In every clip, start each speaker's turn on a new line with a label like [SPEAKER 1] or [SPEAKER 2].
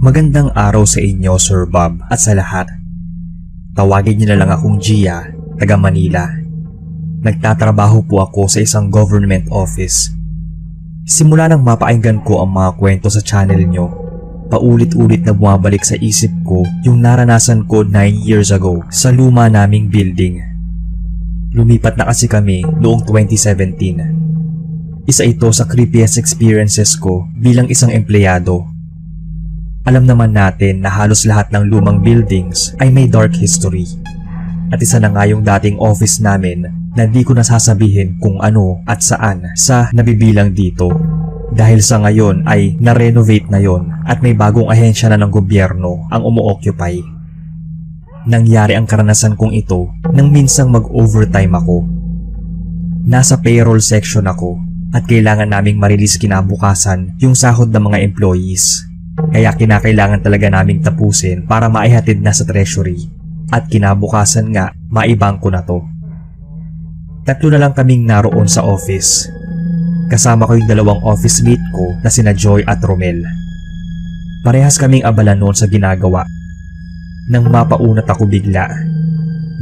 [SPEAKER 1] Magandang araw sa inyo, Sir Bob, at sa lahat. Tawagin niyo na lang akong Gia, taga Manila. Nagtatrabaho po ako sa isang government office. Simula nang mapakinggan ko ang mga kwento sa channel niyo, paulit-ulit na bumabalik sa isip ko yung naranasan ko 9 years ago sa luma naming building. Lumipat na kasi kami noong 2017. Isa ito sa creepiest experiences ko bilang isang empleyado. Alam naman natin na halos lahat ng lumang buildings ay may dark history. At isa na nga yung dating office namin na di ko nasasabihin kung ano at saan sa nabibilang dito. Dahil sa ngayon ay na-renovate na yon at may bagong ahensya na ng gobyerno ang umu-occupy. Nangyari ang karanasan kong ito nang minsang mag-overtime ako. Nasa payroll section ako at kailangan naming marilis kinabukasan yung sahod ng mga employees. Kaya kinakailangan talaga naming tapusin para maihatid na sa treasury. At kinabukasan nga, maibangko na to. Tatlo na lang kaming naroon sa office. Kasama ko yung dalawang office mate ko na sina Joy at Romel. Parehas kaming abala noon sa ginagawa. Nang mapaunat ako bigla,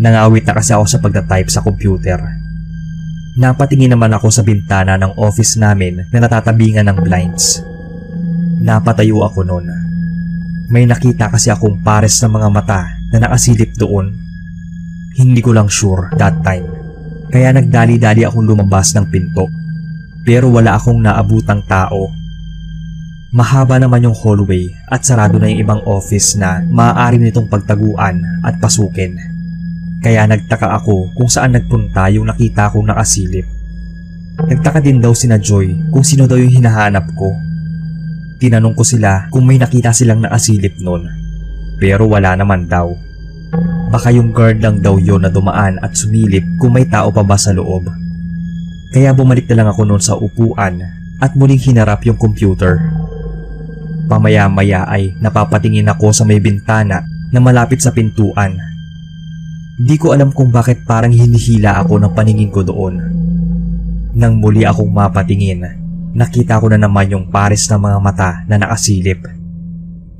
[SPEAKER 1] nangawit na kasi ako sa pagtatype sa computer. Napatingin naman ako sa bintana ng office namin na natatabingan ng blinds. Napatayo ako noon. May nakita kasi akong pares ng mga mata na nakasilip doon. Hindi ko lang sure that time. Kaya nagdali-dali akong lumabas ng pinto. Pero wala akong naabutang tao. Mahaba naman yung hallway at sarado na yung ibang office na maaari nitong pagtaguan at pasukin. Kaya nagtaka ako kung saan nagpunta yung nakita kong nakasilip. Nagtaka din daw sina Joy kung sino daw yung hinahanap ko. Tinanong ko sila kung may nakita silang nakasilip nun. Pero wala naman daw. Baka yung guard lang daw yon na dumaan at sumilip kung may tao pa ba sa loob. Kaya bumalik na lang ako noon sa upuan at muling hinarap yung computer. Pamaya-maya ay napapatingin ako sa may bintana na malapit sa pintuan. Di ko alam kung bakit parang hinihila ako ng paningin ko doon. Nang muli akong mapatingin, nakita ko na naman yung pares ng mga mata na nakasilip.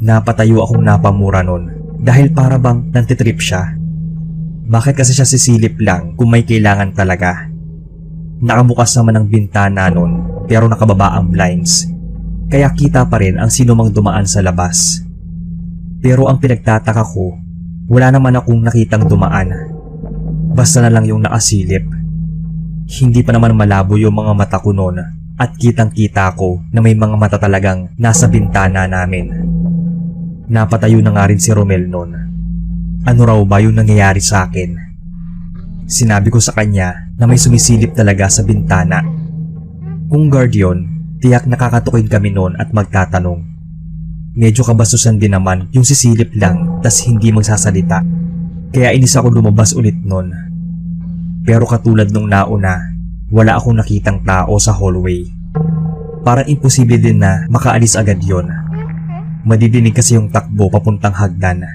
[SPEAKER 1] Napatayo akong napamura nun dahil para bang nantitrip siya. Bakit kasi siya sisilip lang kung may kailangan talaga? Nakabukas naman ang bintana nun pero nakababa ang blinds. Kaya kita pa rin ang sino mang dumaan sa labas. Pero ang pinagtataka ko, wala naman akong nakitang dumaan. Basta na lang yung nakasilip. Hindi pa naman malabo yung mga mata ko nun. At kitang-kita ko na may mga mata talagang nasa bintana namin. Napatayo na nga rin si Romel noon. Ano raw ba yung nangyayari sa akin? Sinabi ko sa kanya na may sumisilip talaga sa bintana. Kung guard yun, tiyak nakakatukin kami noon at magtatanong. Medyo kabastusan din naman yung sisilip lang tas hindi magsasalita. Kaya inis ako lumabas ulit noon. Pero katulad nung nauna, wala akong nakitang tao sa hallway. Parang imposible din na makaalis agad yon. Madidinig kasi yung takbo papuntang hagdan.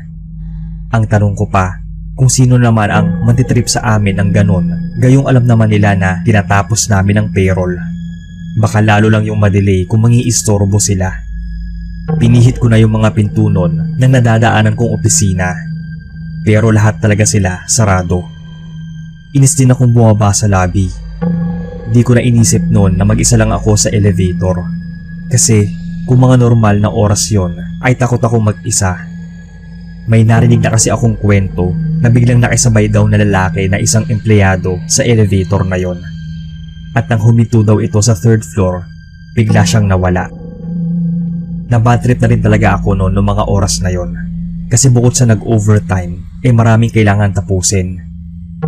[SPEAKER 1] Ang tanong ko pa, kung sino naman ang mantitrip sa amin ng ganon, gayong alam naman nila na tinatapos namin ang payroll. Baka lalo lang yung madelay kung mangiistorbo sila. Pinihit ko na yung mga pinto nun ng nadadaanan kong opisina. Pero lahat talaga sila sarado. Inis din akong bumaba sa lobby. Di ko na inisip noon na mag-isa lang ako sa elevator. Kasi kung mga normal na oras yon ay takot akong mag-isa. May narinig na kasi akong kwento na biglang nakisabay daw na lalaki na isang empleyado sa elevator na yon. At nang huminto daw ito sa 3rd floor, bigla siyang nawala. Nabadtrip na rin talaga ako noon noong mga oras na yon. Kasi bukod sa nag-overtime, maraming kailangan tapusin.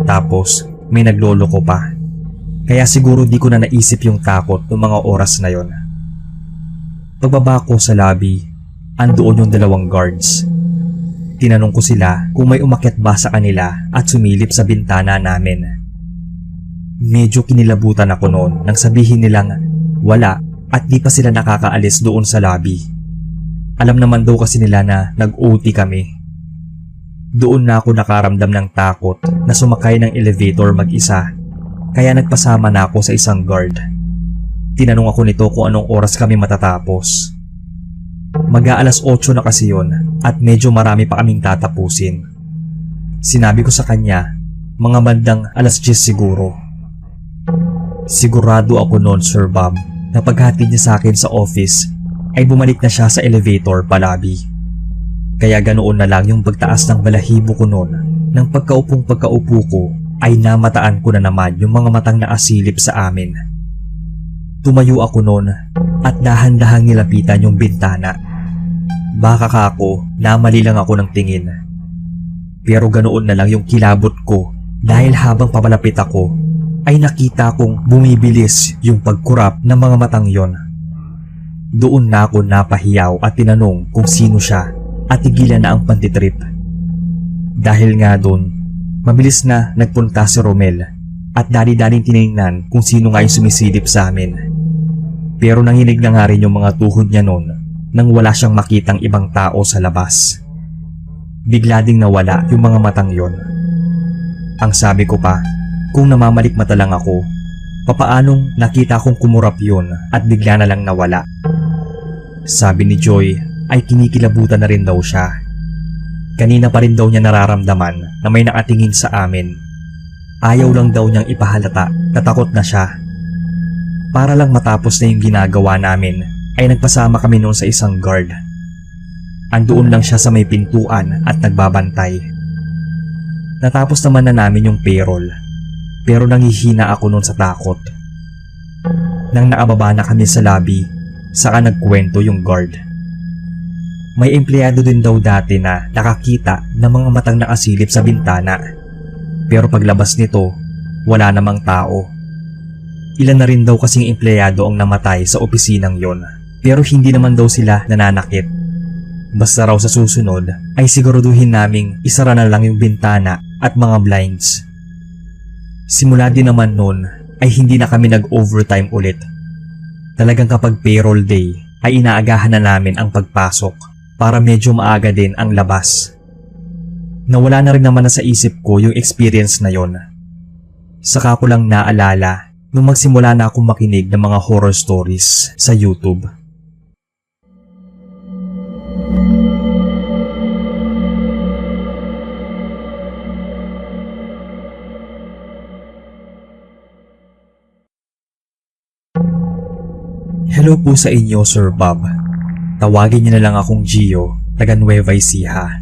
[SPEAKER 1] Tapos may nagloloko pa. Kaya siguro di ko na naisip yung takot ng mga oras na yon. Pagbaba ko sa lobby, andoon yung dalawang guards. Tinanong ko sila kung may umakyat ba sa kanila at sumilip sa bintana namin. Medyo kinilabutan ako noon nang sabihin nilang wala at di pa sila nakakaalis doon sa lobby. Alam naman daw kasi nila na nag-OT kami. Doon na ako nakaramdam ng takot na sumakay ng elevator mag-isa. Kaya nagpasama na ako sa isang guard. Tinanong ako nito kung anong oras kami matatapos. Mag-aalas 8 na kasi yon at medyo marami pa kaming tatapusin. Sinabi ko sa kanya, mga bandang alas 10 siguro. Sigurado ako noon, Sir Bob, na paghatid niya sa akin sa office ay bumalik na siya sa elevator palabi. Kaya ganoon na lang yung pagtaas ng balahibo ko noon. Nang pagkaupo ko ay namataan ko na naman yung mga matang naasilip sa amin. Tumayo ako noon at dahan-dahang nilapitan yung bintana. Baka kako, namali lang ako ng tingin. Pero ganoon na lang yung kilabot ko dahil habang papalapit ako ay nakita kong bumibilis yung pagkurap ng mga matang yon. Doon na ako napahiyaw at tinanong kung sino siya at tigilan na ang pantitrip. Dahil nga doon, mabilis na nagpunta si Romel at dali-daling tinignan kung sino nga yung sumisilip sa amin. Pero nanginig na nga rin yung mga tuhod niya noon nang wala siyang makitang ibang tao sa labas. Bigla ding nawala yung mga matang yon. Ang sabi ko pa, kung namamalikmata lang ako, papaanong nakita kong kumurap yun at bigla na lang nawala. Sabi ni Joy ay kinikilabutan na rin daw siya. Kanina pa rin daw niya nararamdaman na may nakatingin sa amin. Ayaw lang daw niyang ipahalata na takot na siya. Para lang matapos na yung ginagawa namin ay nagpasama kami noon sa isang guard. Andoon lang siya sa may pintuan at nagbabantay. Natapos naman na namin yung payroll, pero nangihina ako noon sa takot. Nang naababa na kami sa lobby, saka nagkwento yung guard. May empleyado din daw dati na nakakita ng mga matang nakasilip sa bintana, pero paglabas nito, wala namang tao. Ilan na rin daw kasing empleyado ang namatay sa opisinang yon, pero hindi naman daw sila nananakit. Basta raw sa susunod ay siguraduhin naming isara na lang yung bintana at mga blinds. Simula din naman noon ay hindi na kami nag-overtime ulit. Talagang kapag payroll day ay inaagahan na namin ang pagpasok para medyo maaga din ang labas. Nawala na rin naman na sa isip ko yung experience na yon. Saka ko lang naalala nung magsimula na akong makinig ng mga horror stories sa YouTube. Hello po sa inyo, Sir Bob. Tawagin niyo na lang akong Gio, taga Nueva Ecija.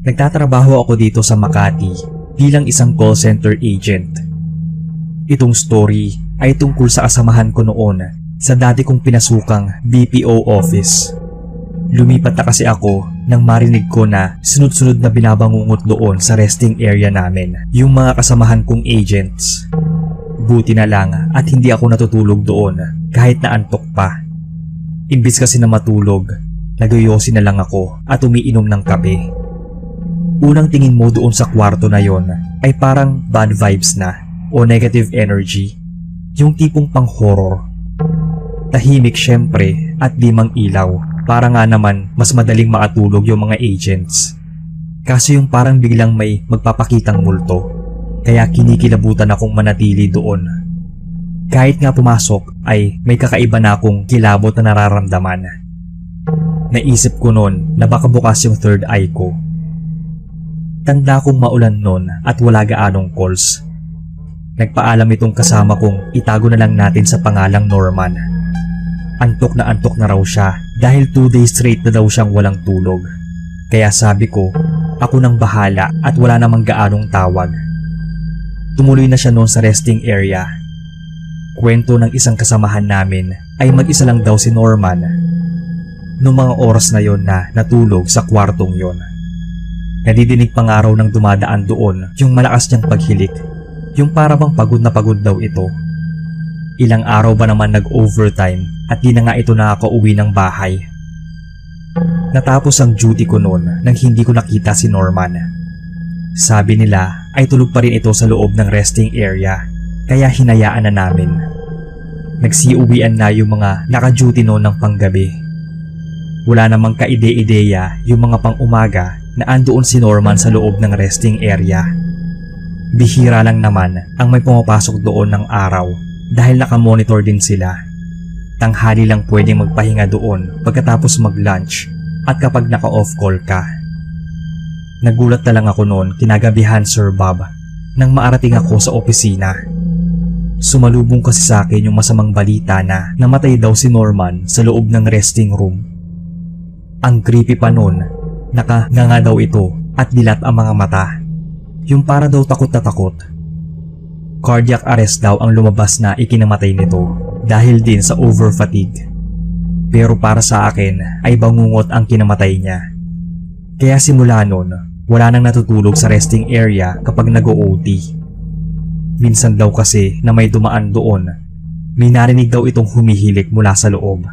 [SPEAKER 1] Nagtatrabaho ako dito sa Makati bilang isang call center agent. Itong story ay tungkol sa kasamahan ko noon sa dati kong pinasukang BPO office. Lumipat na kasi ako nang marinig ko na sunod-sunod na binabangungot doon sa resting area namin yung mga kasamahan kong agents. Buti na lang at hindi ako natutulog doon kahit na antok pa. Imbis kasi na matulog, nagyoyosi na lang ako at umiinom ng kape. Unang tingin mo doon sa kwarto na yon ay parang bad vibes na o negative energy, yung tipong pang horror. Tahimik syempre at limang ilaw para nga naman mas madaling makatulog yung mga agents. Kaso yung parang biglang may magpapakitang multo. Kaya kinikilabutan akong manatili doon. Kahit nga pumasok ay may kakaiba na akong kilabot na nararamdaman. Naisip ko noon na baka bukas yung third eye ko. Tanda kong maulan noon at wala gaanong calls. Nagpaalam itong kasama kong itago na lang natin sa pangalang Norman. Antok na raw siya dahil 2 days straight na daw siyang walang tulog. Kaya sabi ko, ako nang bahala at wala namang gaanong tawag. Tumuloy na siya noon sa resting area. Kwento ng isang kasamahan namin ay mag-isa lang daw si Norman noong mga oras na yon na natulog sa kwartong yon. Nadidinig pa nga raw ng dumadaan doon yung malakas niyang paghilik, yung para bang pagod na pagod daw ito. Ilang araw ba naman nag-overtime at di na nga ito nakakauwi ng bahay. Natapos ang duty ko noon nang hindi ko nakita si Norman. Sabi nila ay tulog pa rin ito sa loob ng resting area, kaya hinayaan na namin. Nagsiuwian na yung mga naka-duty noon ng panggabi. Wala namang kaide-ideya yung mga pang-umaga na andoon si Norman sa loob ng resting area. Bihira lang naman ang may pumapasok doon ng araw dahil nakamonitor din sila. Tanghali lang pwedeng magpahinga doon pagkatapos mag-lunch at kapag naka-off call ka. Nagulat na lang ako noon kinagabihan, Sir Bob, nang maarating ako sa opisina. Sumalubong kasi sa akin yung masamang balita na namatay daw si Norman sa loob ng resting room. Ang creepy pa noon, nakanganga daw ito at dilat ang mga mata. Yung para daw takot na takot. Cardiac arrest daw ang lumabas na ikinamatay nito dahil din sa over-fatigue. Pero para sa akin ay bangungot ang kinamatay niya. Kaya simula noon, wala nang natutulog sa resting area kapag nag-OT. Minsan daw kasi na may dumaan doon, may narinig daw itong humihilik mula sa loob.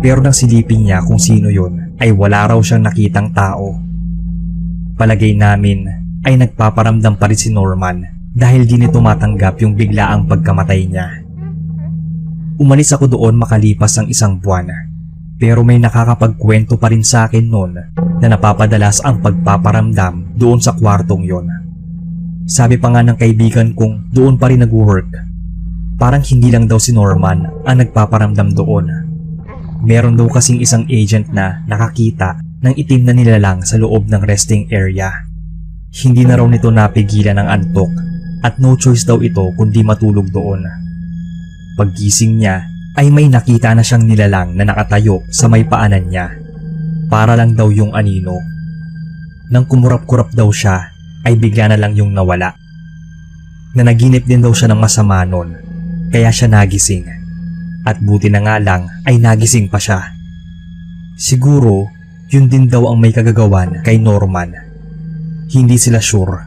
[SPEAKER 1] Pero nang silipin niya kung sino yon, ay wala raw siyang nakitang tao. Palagay namin ay nagpaparamdam pa rin si Norman dahil di nito matanggap yung biglaang pagkamatay niya. Umalis ako doon makalipas ang 1 buwan, pero may nakakapagkwento pa rin sa akin noon na napapadalas ang pagpaparamdam doon sa kwartong yon. Sabi pa nga ng kaibigan kong doon pa rin nag-work, parang hindi lang daw si Norman ang nagpaparamdam doon. Meron daw kasing isang agent na nakakita ng itim na nilalang sa loob ng resting area. Hindi na raw nito napigilan ang antok at no choice daw ito kundi matulog doon. Paggising niya ay may nakita na siyang nilalang na nakatayo sa may paanan niya. Para lang daw yung anino. Nang kumurap-kurap daw siya ay bigla na lang yung nawala. Nanaginip din daw siya ng masama nun, kaya siya nagising. At buti na nga lang ay nagising pa siya. Siguro, yun din daw ang may kagagawan kay Norman. Hindi sila sure.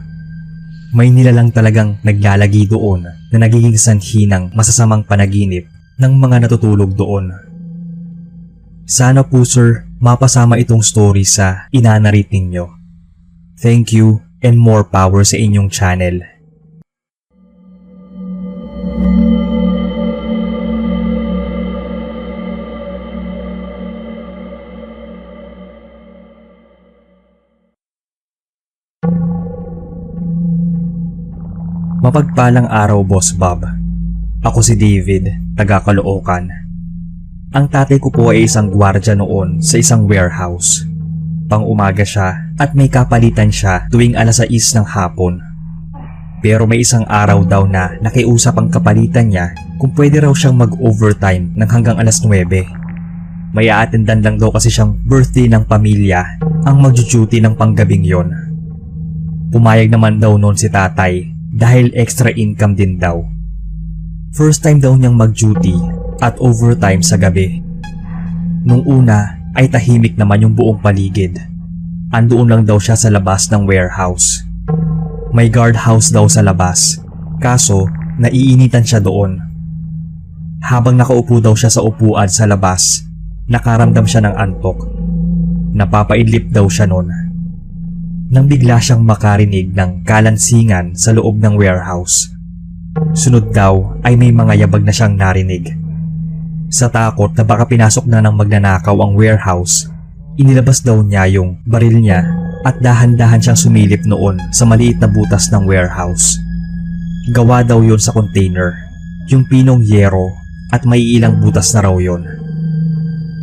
[SPEAKER 1] May nilalang talagang naglalagi doon na nagiging sanhi ng masasamang panaginip ng mga natutulog doon. Sana po sir, mapasama itong story sa inanarit ninyo. Thank you and more power sa inyong channel. Mapagpalang araw, Boss Bob. Ako si David, taga Caloocan. Ang tatay ko po ay isang gwardiya noon sa isang warehouse. Pang-umaga siya at may kapalitan siya tuwing 6:00 ng hapon. Pero may isang araw daw na nakiusap ang kapalitan niya kung pwede raw siyang mag-overtime ng hanggang 9:00. May aatendan lang daw kasi siyang birthday ng pamilya ang mag-duty ng panggabing yon. Pumayag naman daw noon si tatay dahil extra income din daw. First time daw niyang mag-duty at overtime sa gabi. Nung una ay tahimik naman yung buong paligid. Andoon lang daw siya sa labas ng warehouse. May guardhouse daw sa labas, kaso naiinitan siya doon. Habang nakaupo daw siya sa upuan sa labas, nakaramdam siya ng antok. Napapaidlip daw siya noon. Nang bigla siyang makarinig ng kalansingan sa loob ng warehouse. Sunod daw ay may mga yabag na siyang narinig. Sa takot na baka pinasok na ng magnanakaw ang warehouse, inilabas daw niya yung baril niya at dahan-dahan siyang sumilip noon sa maliit na butas ng warehouse. Gawa daw yon sa container, yung pinong yero at may ilang butas na raw yon.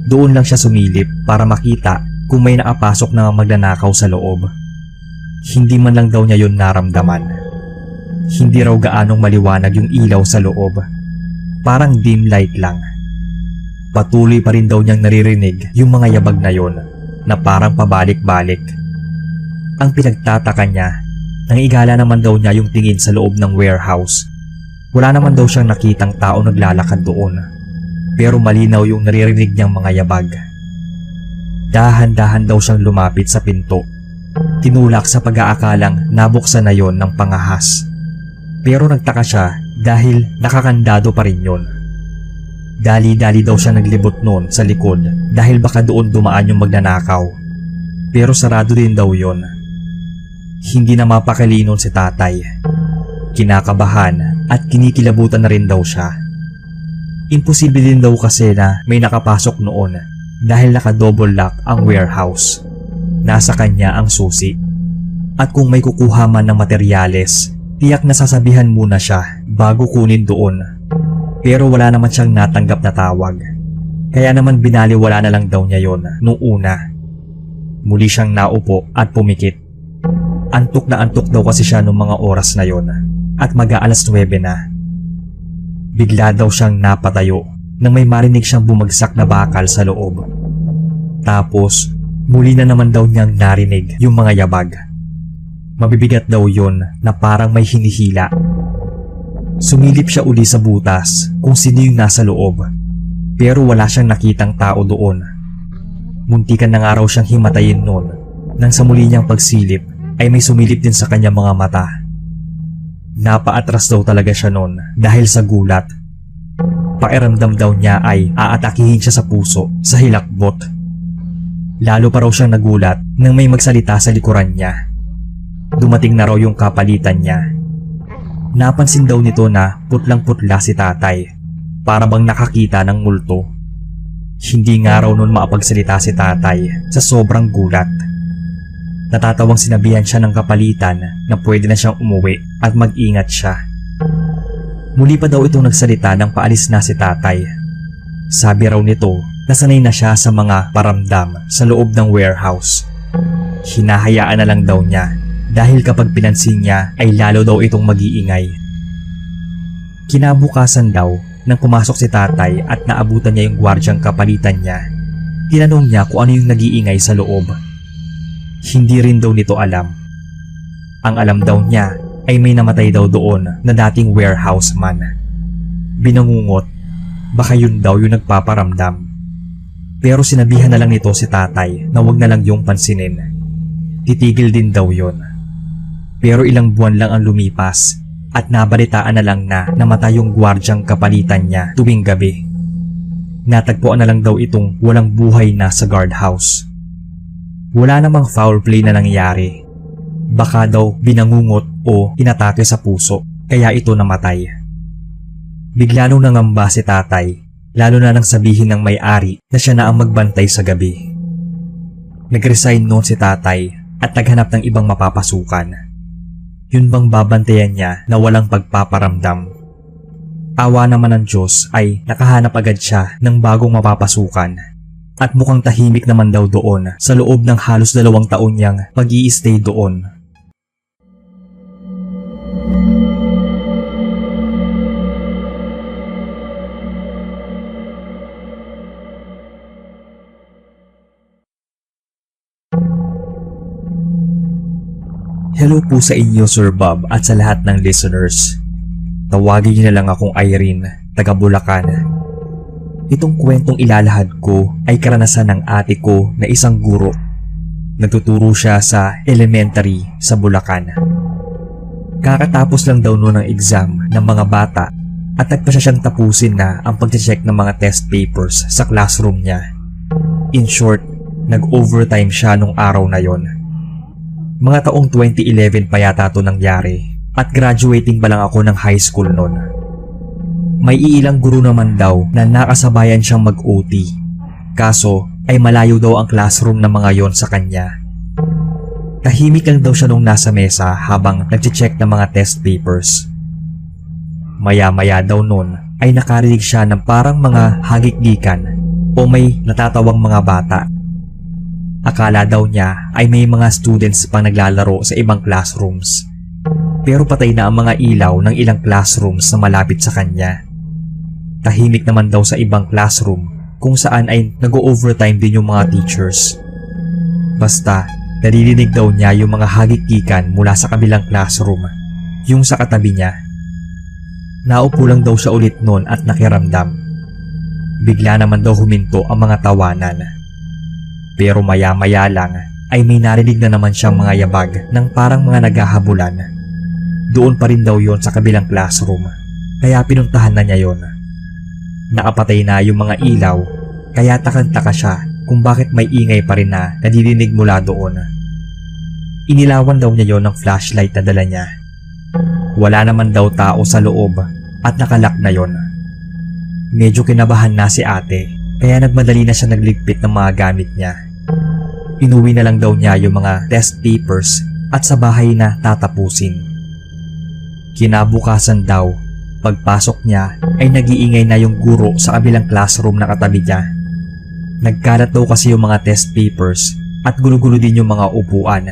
[SPEAKER 1] Doon lang siya sumilip para makita kung may nakapasok na magnanakaw sa loob. Hindi man lang daw niya yon naramdaman. Hindi raw gaanong maliwanag yung ilaw sa loob. Parang dim light lang. Patuloy pa rin daw niyang naririnig yung mga yabag na yon na parang pabalik-balik. Ang pinagtataka niya, nangigala naman daw niya yung tingin sa loob ng warehouse. Wala naman daw siyang nakitang tao naglalakad doon. Pero malinaw yung naririnig niyang mga yabag. Dahan-dahan daw siyang lumapit sa pinto. Tinulak sa pag-aakalang nabuksan na yon ng pangahas. Pero nagtaka siya dahil nakakandado pa rin yon. Dali-dali daw siya naglibot noon sa likod dahil baka doon dumaan yung magnanakaw. Pero sarado din daw yon. Hindi na mapakalinon si tatay. Kinakabahan at kinikilabutan na rin daw siya. Imposible din daw kasi na may nakapasok noon dahil naka-double lock ang warehouse. Nasa kanya ang susi. At kung may kukuha man ng materyales, tiyak na sasabihan muna siya bago kunin doon. Pero wala naman siyang natanggap na tawag. Kaya naman binaliwala na lang daw niya yon nung una. Muli siyang naupo at pumikit. Antok na antok daw kasi siya nung mga oras na yon at mag-aalas 9 na. Bigla daw siyang napatayo nang may marinig siyang bumagsak na bakal sa loob. Tapos muli na naman daw niyang narinig yung mga yabag. Mabibigat daw yon na parang may hinihila. Sumilip siya uli sa butas kung sino yung nasa loob, pero wala siyang nakitang tao doon. Muntikan na nga raw siyang himatayin noon nang sa muli niyang pagsilip ay may sumilip din sa kanyang mga mata. Napaatras daw talaga siya noon dahil sa gulat. Pakiramdam daw niya ay aatakihin siya sa puso, sa hilakbot. Lalo pa raw siyang nagulat nang may magsalita sa likuran niya. Dumating na raw yung kapalitan niya. Napansin daw nito na putlang-putla si tatay, para bang nakakita ng multo. Hindi nga raw nun makapagsalita si tatay sa sobrang gulat. Natatawang sinabihan siya ng kapalitan na pwede na siyang umuwi at mag-ingat siya. Muli pa daw itong nagsalita nang paalis na si tatay. Sabi raw nito na sanay na siya sa mga paramdam sa loob ng warehouse. Hinahayaan na lang daw niya dahil kapag pinansin niya ay lalo daw itong mag-iingay. Kinabukasan daw nang pumasok si tatay at naabutan niya yung gwardyang kapalitan niya, tinanong niya kung ano yung nag-iingay sa loob. Hindi rin daw nito alam. Ang alam daw niya ay may namatay daw doon na dating warehouse man. Binangungot, baka yun daw yung nagpaparamdam. Pero sinabihan na lang nito si tatay na wag na lang yung pansinin. Titigil din daw yon. Pero ilang buwan lang ang lumipas at nabalitaan na lang na namatay yung gwardyang kapalitan niya tuwing gabi. Natagpuan na lang daw itong walang buhay na sa guardhouse. Wala namang foul play na nangyari. Baka daw binangungot o inatake sa puso kaya ito namatay. Bigla nung nangamba si tatay, lalo na nang sabihin ng may-ari na siya na ang magbantay sa gabi. Nag-resign noon si tatay at naghanap ng ibang mapapasukan. Yun bang babantayan niya na walang pagpaparamdam? Awa naman ng Diyos ay nakahanap agad siya ng bagong mapapasukan at mukhang tahimik naman daw doon sa loob ng halos 2 taon niyang mag-i-stay doon. Hello po sa inyo Sir Bob at sa lahat ng listeners. Tawagin niyo na lang akong Irene, taga Bulacan. Itong kwentong ilalahad ko ay karanasan ng ate ko na isang guro. Nagtuturo siya sa elementary sa Bulacan. Kakatapos lang daw noon ng exam ng mga bata at nagpa siya siyang tapusin na ang pag-check ng mga test papers sa classroom niya. In short, nag-overtime siya nung araw na yon. Mga taong 2011 pa yata ito nangyari at graduating pa lang ako ng high school noon. May iilang guro naman daw na nakasabayan siyang mag-OT. Kaso ay malayo daw ang classroom ng mga yon sa kanya. Tahimik lang daw siya nung nasa mesa habang nag-check ng mga test papers. Maya-maya daw noon ay nakarinig siya ng parang mga hagikdikan o may natatawang mga bata. Akala daw niya ay may mga students pang naglalaro sa ibang classrooms. Pero patay na ang mga ilaw ng ilang classrooms na malapit sa kanya. Tahimik naman daw sa ibang classroom kung saan ay nag-overtime din yung mga teachers. Basta, naririnig daw niya yung mga hagik-gikan mula sa kabilang classroom, yung sa katabi niya. Naupo lang daw siya ulit noon at nakiramdam. Bigla naman daw huminto ang mga tawanan. Pero maya-maya lang ay may narinig na naman siyang mga yabag ng parang mga naghahabulan. Doon pa rin daw yon sa kabilang classroom, kaya pinuntahan na niya yon. Nakapatay na yung mga ilaw, kaya takang-taka siya kung bakit may ingay pa rin na nadidinig mula doon. Inilawan daw niya yon ng flashlight na dala niya. Wala naman daw tao sa loob at nakalak na yon. Medyo kinabahan na si ate, kaya nagmadali na siya nagligpit ng mga gamit niya. Inuwi na lang daw niya yung mga test papers at sa bahay na tatapusin. Kinabukasan daw Pagpasok niya ay nag-iingay na yung guro sa kabilang classroom na katabi niya. Nagkalat daw kasi yung mga test papers at gulo-gulo din yung mga upuan.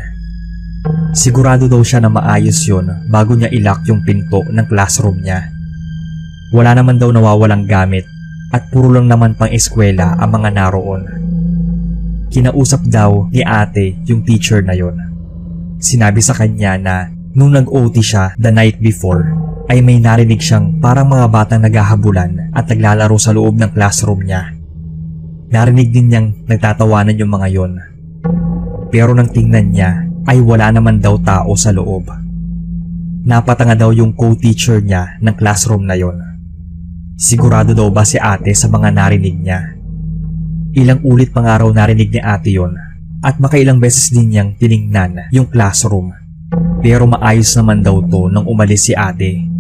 [SPEAKER 1] Sigurado daw siya na maayos yun bago niya ilock yung pinto ng classroom niya. Wala naman daw nawawalang gamit at puro lang naman pang eskwela ang mga naroon. Kinausap daw ni ate yung teacher na yon. Sinabi sa kanya na nung nag-OT siya the night before ay may narinig siyang parang mga batang naghahabulan at naglalaro sa loob ng classroom niya. Narinig din niyang nagtatawanan yung mga yon. Pero nang tingnan niya ay wala naman daw tao sa loob. Napatanga daw yung co-teacher niya ng classroom na yon. Sigurado daw ba si ate sa mga narinig niya? Ilang ulit pa nga raw narinig ni ate yon at makailang beses din niyang tiningnan yung classroom. Pero maayos naman daw to nang umalis si ate.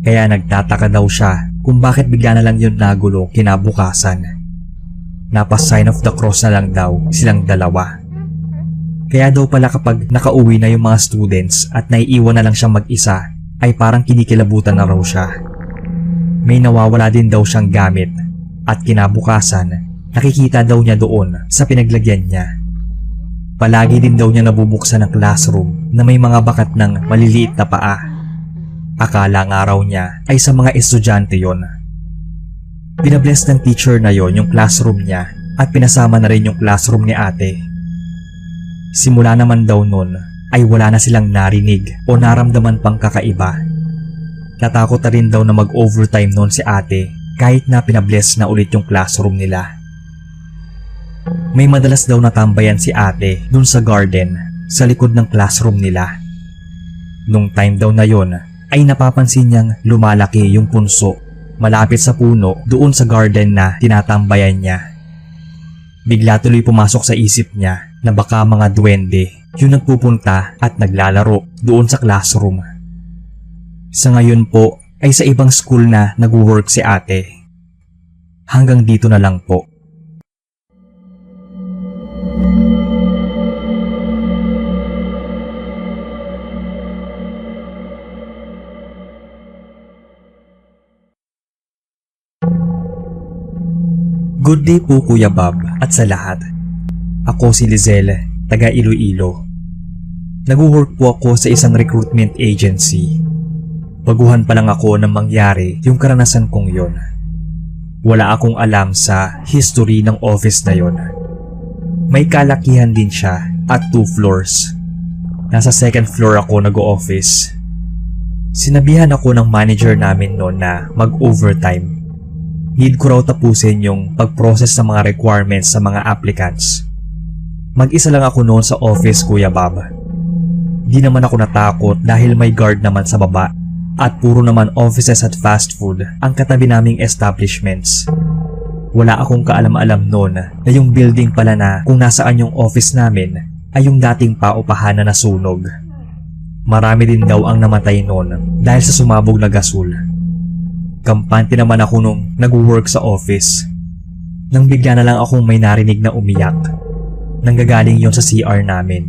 [SPEAKER 1] Kaya nagtataka daw siya kung bakit bigla na lang yun nagulo kinabukasan. Napa-sign of the cross na lang daw silang dalawa. Kaya daw pala kapag nakauwi na yung mga students at naiiwan na lang siyang mag-isa ay parang kinikilabutan na raw siya. May nawawala din daw siyang gamit at kinabukasan nakikita daw niya doon sa pinaglagyan niya. Palagi din daw niya nabubuksan ang classroom na may mga bakat ng maliliit na paa. Akala nga raw niya ay sa mga estudyante yon. Pinabless ng teacher na yon yung classroom niya at pinasama na rin yung classroom ni ate. Simula naman daw nun ay wala na silang narinig o naramdaman pang kakaiba. Natakot na rin daw na mag-overtime noon si ate kahit na pinabless na ulit yung classroom nila. May madalas daw natambayan si ate dun sa garden sa likod ng classroom nila. Nung time daw na yon ay napapansin niyang lumalaki yung punso malapit sa puno doon sa garden na tinatambayan niya. Bigla tuloy pumasok sa isip niya na baka mga duwende yung nagpupunta at naglalaro doon sa classroom. Sa ngayon po ay sa ibang school na nag-work si ate. Hanggang dito na lang po. Good day po Kuya Bob at sa lahat. Ako si Lizelle, taga Iloilo. Nag-work po ako sa isang recruitment agency. Baguhan pa lang ako nang mangyari yung karanasan kong yon. Wala akong alam sa history ng office na yon. May kalakihan din siya at 2 floors. Nasa 2nd floor ako nag-o-office. Sinabihan ako ng manager namin noon na mag-overtime. Need ko raw tapusin yung pag-process ng mga requirements sa mga applicants. Mag-isa lang ako noon sa office, Kuya Bob. Di naman ako natakot dahil may guard naman sa baba at puro naman offices at fast food ang katabi naming establishments. Wala akong kaalam-alam noon na yung building pala na kung nasaan yung office namin ay yung dating paupahan na nasunog. Marami din daw ang namatay noon dahil sa sumabog na gasol. Kampante naman ako nung nag-work sa office. Nang bigla na lang akong may narinig na umiyak. Nanggagaling yon sa CR namin.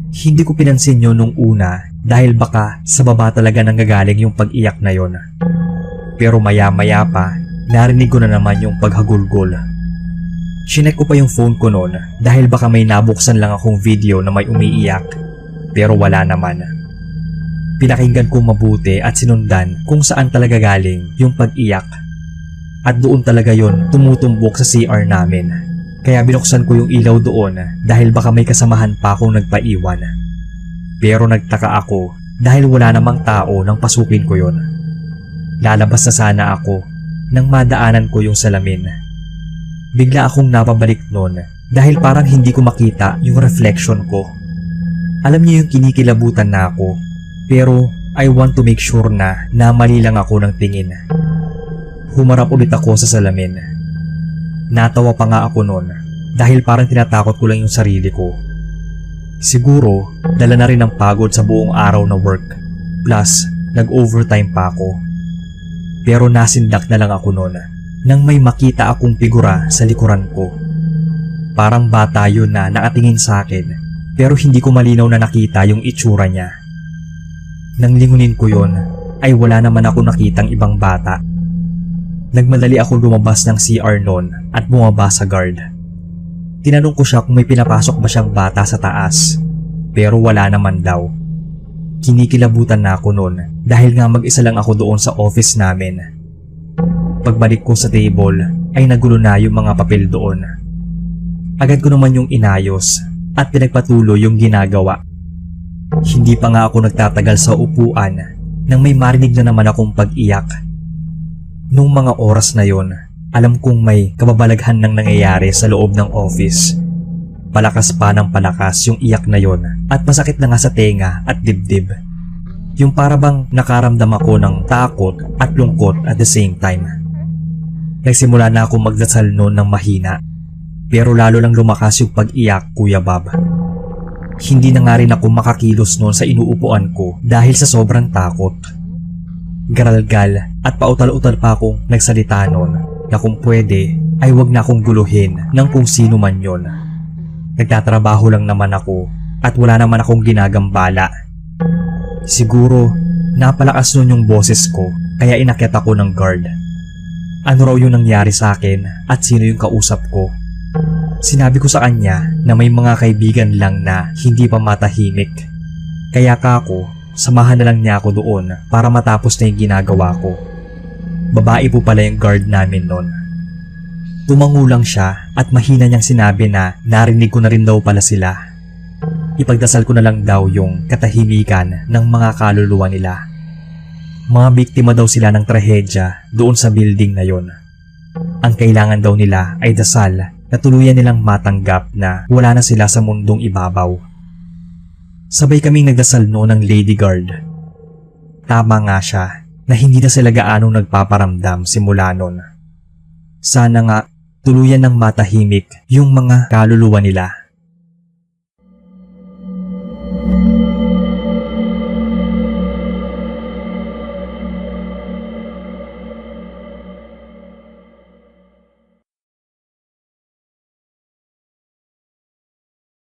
[SPEAKER 1] Hindi ko pinansin yun nung una dahil baka sa baba talaga nanggagaling yung pag-iyak na yon. Pero maya-maya pa, narinig ko na naman yung paghagulgol. Chinek ko pa yung phone ko noon dahil baka may nabuksan lang akong video na may umiiyak. Pero wala naman. Pinakinggan kong mabuti at sinundan kung saan talaga galing yung pag-iyak. At doon talaga yon tumutumbok sa CR namin. Kaya binuksan ko yung ilaw doon dahil baka may kasamahan pa akong nagpaiwan. Pero nagtaka ako dahil wala namang tao nang pasukin ko yon. Lalabas na sana ako nang madaanan ko yung salamin. Bigla akong napabalik noon dahil parang hindi ko makita yung reflection ko. Alam niyo yung kinikilabutan na ako. Pero I want to make sure na mali lang ako ng tingin. Humarap ulit ako sa salamin. Natawa pa nga ako noon dahil parang tinatakot ko lang yung sarili ko. Siguro dala na rin ang pagod sa buong araw na work plus nag-overtime pa ako. Pero nasindak na lang ako noon nang may makita akong figura sa likuran ko. Parang bata yun na nakatingin sa akin pero hindi ko malinaw na nakita yung itsura niya. Nang lingunin ko yon, ay wala naman ako nakitang ibang bata. Nagmadali ako lumabas ng CR noon at bumaba sa guard. Tinanong ko siya kung may pinapasok ba siyang bata sa taas, pero wala naman daw. Kinikilabutan na ako noon dahil nga mag-isa lang ako doon sa office namin. Pagbalik ko sa table ay nagulo na yung mga papel doon. Agad ko naman yung inayos at pinagpatuloy yung ginagawa. Hindi pa nga ako nagtatagal sa upuan nang may marinig na naman akong pag-iyak. Nung mga oras na yon, alam kong may kababalaghan nang nangyayari sa loob ng office. Palakas pa ng palakas yung iyak na yon at masakit na nga sa tenga at dibdib. Yung para bang nakaramdam ako ng takot at lungkot at the same time. Nagsimula na ako magdasal noon ng mahina, pero lalo lang lumakas yung pag-iyak, Kuya Bob. Hindi na nga rin ako makakilos noon sa inuupuan ko dahil sa sobrang takot. Garalgal at pautal-utal pa akong nagsalita noon na kung pwede ay wag na akong guluhin ng kung sino man yon. Nagtatrabaho lang naman ako at wala naman akong ginagambala. Siguro napalakas noon yung boses ko kaya inakyat ako ng guard. Ano raw yung nangyari sa akin at sino yung kausap ko? Sinabi ko sa kanya na may mga kaibigan lang na hindi pa matahimik. Kaya kako, samahan na lang niya ako doon para matapos na yung ginagawa ko. Babae po pala yung guard namin noon. Tumango lang siya at mahina niyang sinabi na narinig ko na rin daw pala sila. Ipagdasal ko na lang daw yung katahimikan ng mga kaluluwa nila. Mga biktima daw sila ng trahedya doon sa building na yon. Ang kailangan daw nila ay dasal na tuluyan nilang matanggap na wala na sila sa mundong ibabaw. Sabay kaming nagdasal noon ng Lady Guard. Tama nga siya na hindi na sila gaanong nagpaparamdam simula noon. Sana nga tuluyan ng matahimik yung mga kaluluwa nila.